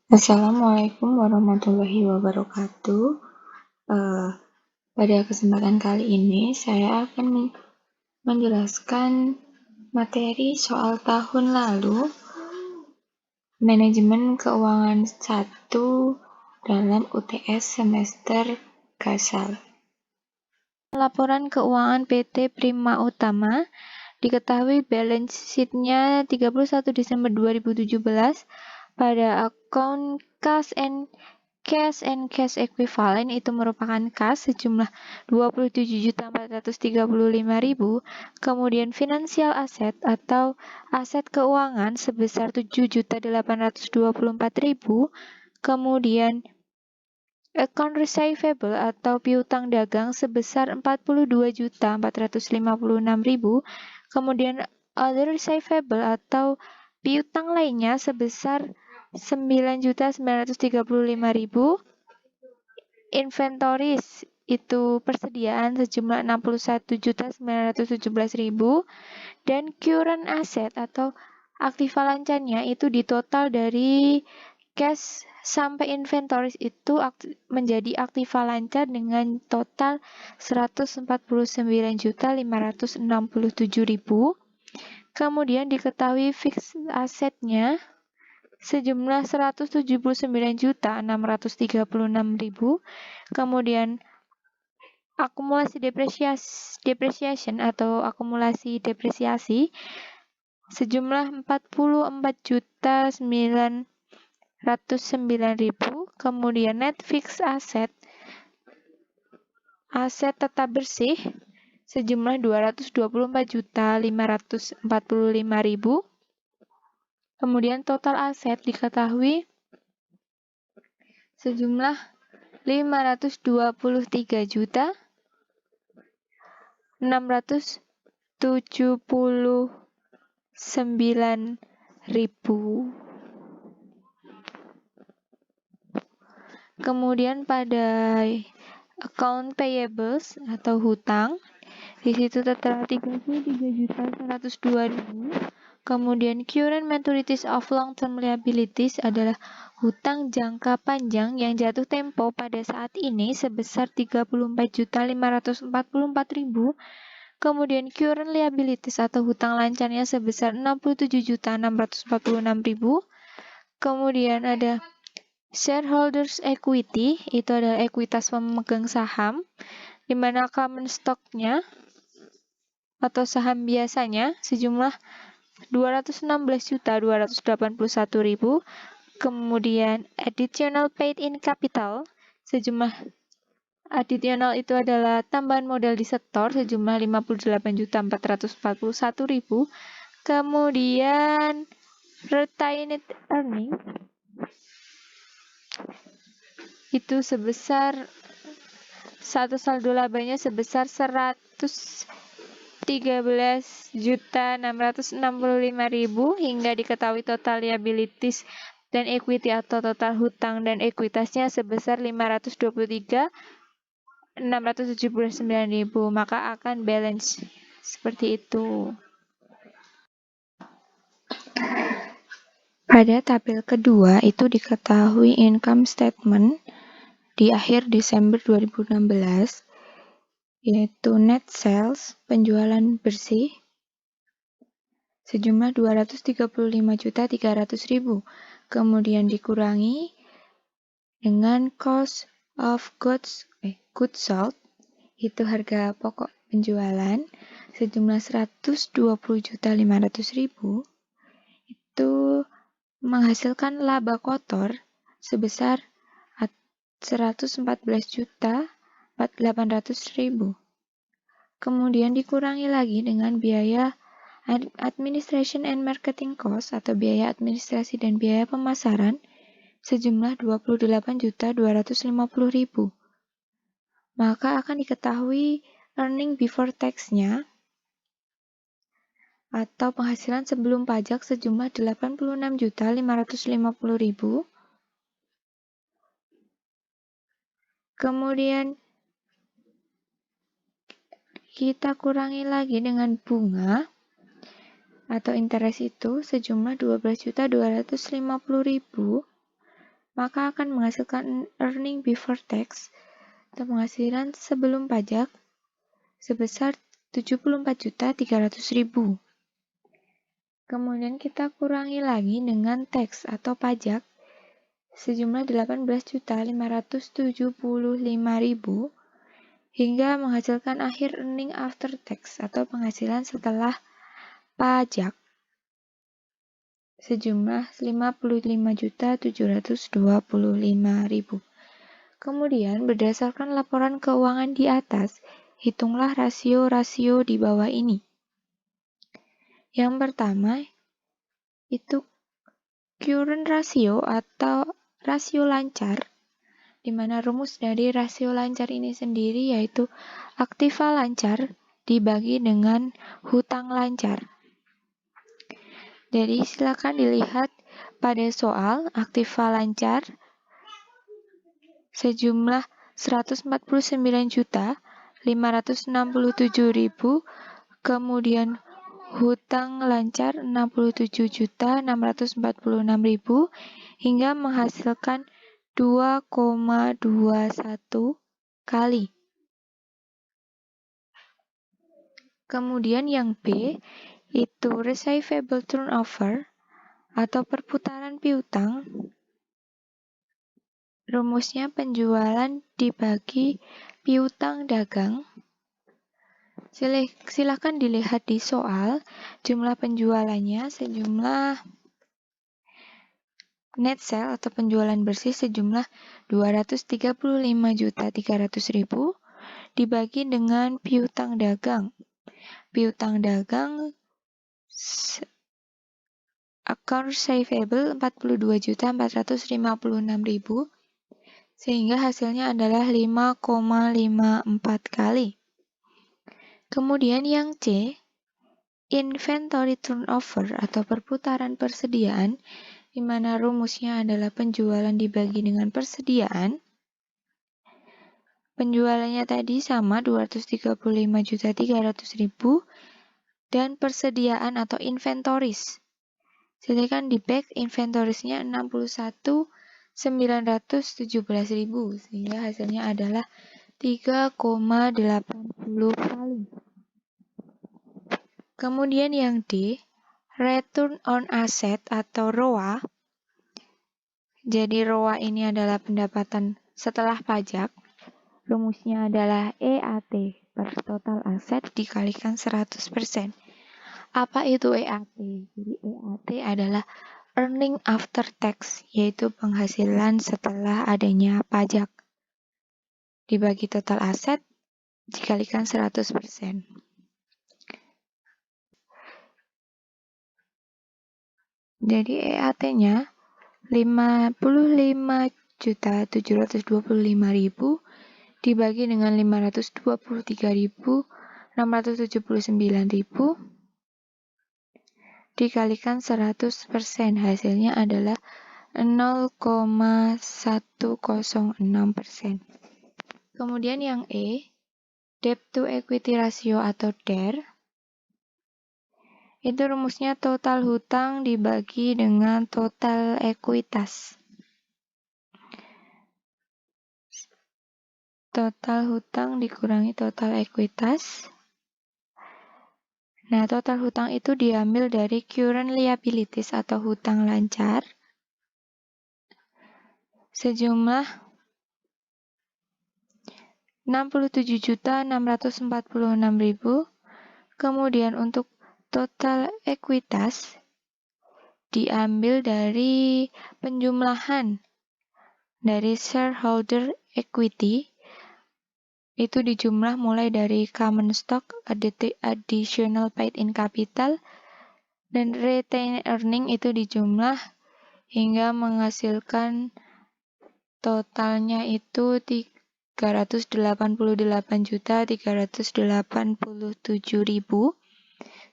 Assalamualaikum warahmatullahi wabarakatuh. Pada kesempatan kali ini saya akan menjelaskan materi soal tahun lalu Manajemen Keuangan 1 dalam UTS semester Gasal. Laporan keuangan PT Prima Utama diketahui balance sheet-nya 31 Desember 2017 pada akun cash and cash equivalent itu merupakan kas sejumlah 27.435.000, kemudian financial asset atau aset keuangan sebesar 7.824.000, kemudian account receivable atau piutang dagang sebesar 42.456.000, kemudian other receivable atau piutang lainnya sebesar 9.935.000, inventories itu persediaan sejumlah 61.917.000, dan current asset atau aktiva lancarnya itu ditotal dari cash sampai inventories itu menjadi aktiva lancar dengan total 149.567.000. Kemudian diketahui fixed assetnya sejumlah 179.636.000. Kemudian akumulasi depreciation atau akumulasi depresiasi sejumlah 44.909.000. Kemudian net fixed asset aset tetap bersih sejumlah 224.545.000. Kemudian total aset diketahui sejumlah 523.679.000. Kemudian pada account payables atau hutang, di situ tertera 33.102.000. Kemudian current maturities of long-term liabilities adalah hutang jangka panjang yang jatuh tempo pada saat ini sebesar 34.544.000. Kemudian current liabilities atau hutang lancarnya sebesar 67.646.000. Kemudian ada shareholders equity, itu adalah ekuitas pemegang saham, di mana common stock-nya atau saham biasanya sejumlah 216.281.000. Kemudian additional paid in capital sejumlah additional itu adalah tambahan modal di setor sejumlah 58.441.000. Kemudian retained earning itu sebesar saldo labanya sebesar 113.665.000 hingga diketahui total liabilities dan equity atau total hutang dan ekuitasnya sebesar 523.679.000, maka akan balance seperti itu. Pada tabel kedua itu diketahui income statement di akhir Desember 2016, yaitu net sales, penjualan bersih, sejumlah 235.300.000, kemudian dikurangi dengan cost of goods sold, itu harga pokok penjualan, sejumlah 120.500.000, itu menghasilkan laba kotor sebesar 114.800.000. Kemudian dikurangi lagi dengan biaya administration and marketing cost atau biaya administrasi dan biaya pemasaran sejumlah 28.250.000. Maka akan diketahui earning before tax-nya atau penghasilan sebelum pajak sejumlah 86.550.000. Kemudian kita kurangi lagi dengan bunga atau interest itu sejumlah 12.250.000. maka akan menghasilkan earning before tax atau penghasilan sebelum pajak sebesar 74.300.000. Kemudian kita kurangi lagi dengan tax atau pajak sejumlah 18.575.000 hingga menghasilkan akhir earning after tax atau penghasilan setelah pajak sejumlah 55.725.000. Kemudian berdasarkan laporan keuangan di atas, hitunglah rasio-rasio di bawah ini. Yang pertama itu current ratio atau rasio lancar, di mana rumus dari rasio lancar ini sendiri yaitu aktiva lancar dibagi dengan hutang lancar. Jadi silakan dilihat pada soal aktiva lancar sejumlah 149.567.000, kemudian hutang lancar 67.646.000 hingga menghasilkan 2,21 kali. Kemudian yang B itu receivable turnover atau perputaran piutang. Rumusnya penjualan dibagi piutang dagang. Silakan dilihat di soal, jumlah penjualannya sejumlah net sale atau penjualan bersih sejumlah 235.300.000 dibagi dengan piutang dagang. Piutang dagang account receivable 42.456.000 sehingga hasilnya adalah 5,54 kali. Kemudian yang C, inventory turnover atau perputaran persediaan, di mana rumusnya adalah penjualan dibagi dengan persediaan. Penjualannya tadi sama 235.300.000 dan persediaan atau inventories. Silakan di back inventoriesnya 61.917.000 sehingga hasilnya adalah 3,80 kali. Kemudian yang D, return on asset atau ROA. Jadi ROA ini adalah pendapatan setelah pajak. Rumusnya adalah EAT per total aset dikalikan 100%. Apa itu EAT? Jadi EAT adalah earning after tax, yaitu penghasilan setelah adanya pajak. Dibagi total aset dikalikan 100%. Jadi EAT-nya 55.725.000 dibagi dengan 523.679.000 dikalikan 100%, hasilnya adalah 0,106%. Kemudian yang E, debt to equity ratio atau DER. Itu rumusnya total hutang dibagi dengan total ekuitas. Total hutang dikurangi total ekuitas. Nah, total hutang itu diambil dari current liabilities atau hutang lancar sejumlah 67.646.000. Kemudian untuk total ekuitas diambil dari penjumlahan dari shareholder equity, itu dijumlah mulai dari common stock, additional paid in capital, dan retained earning itu dijumlah hingga menghasilkan totalnya itu 388.387.000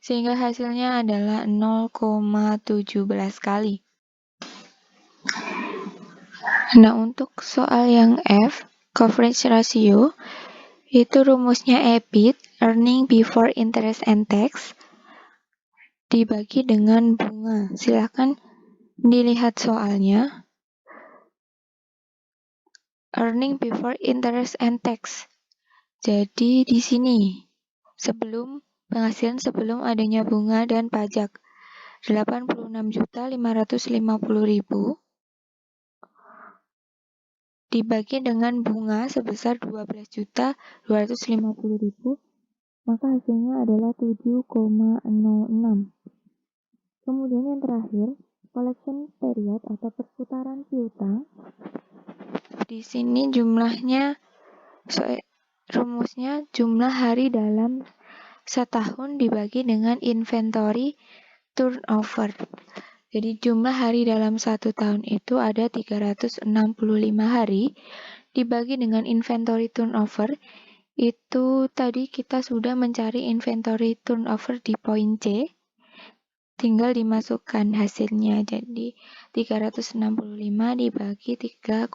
sehingga hasilnya adalah 0,17 kali. Nah, untuk soal yang F, coverage ratio, itu rumusnya EBIT, earning before interest and tax, dibagi dengan bunga. Silakan dilihat soalnya. earning before interest and tax. Jadi di sini penghasilan sebelum adanya bunga dan pajak 86.550.000 dibagi dengan bunga sebesar 12.250.000, maka hasilnya adalah 7,06. Kemudian yang terakhir, collection period atau perputaran piutang. Di sini rumusnya jumlah hari dalam setahun dibagi dengan inventory turnover. Jadi jumlah hari dalam satu tahun itu ada 365 hari dibagi dengan inventory turnover. Itu tadi kita sudah mencari inventory turnover di poin C. Tinggal dimasukkan hasilnya. Jadi 365 dibagi 3,80.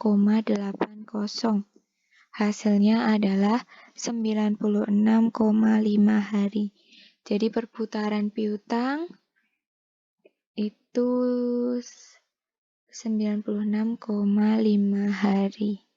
Hasilnya adalah 96,5 hari. Jadi perputaran piutang itu 96,5 hari.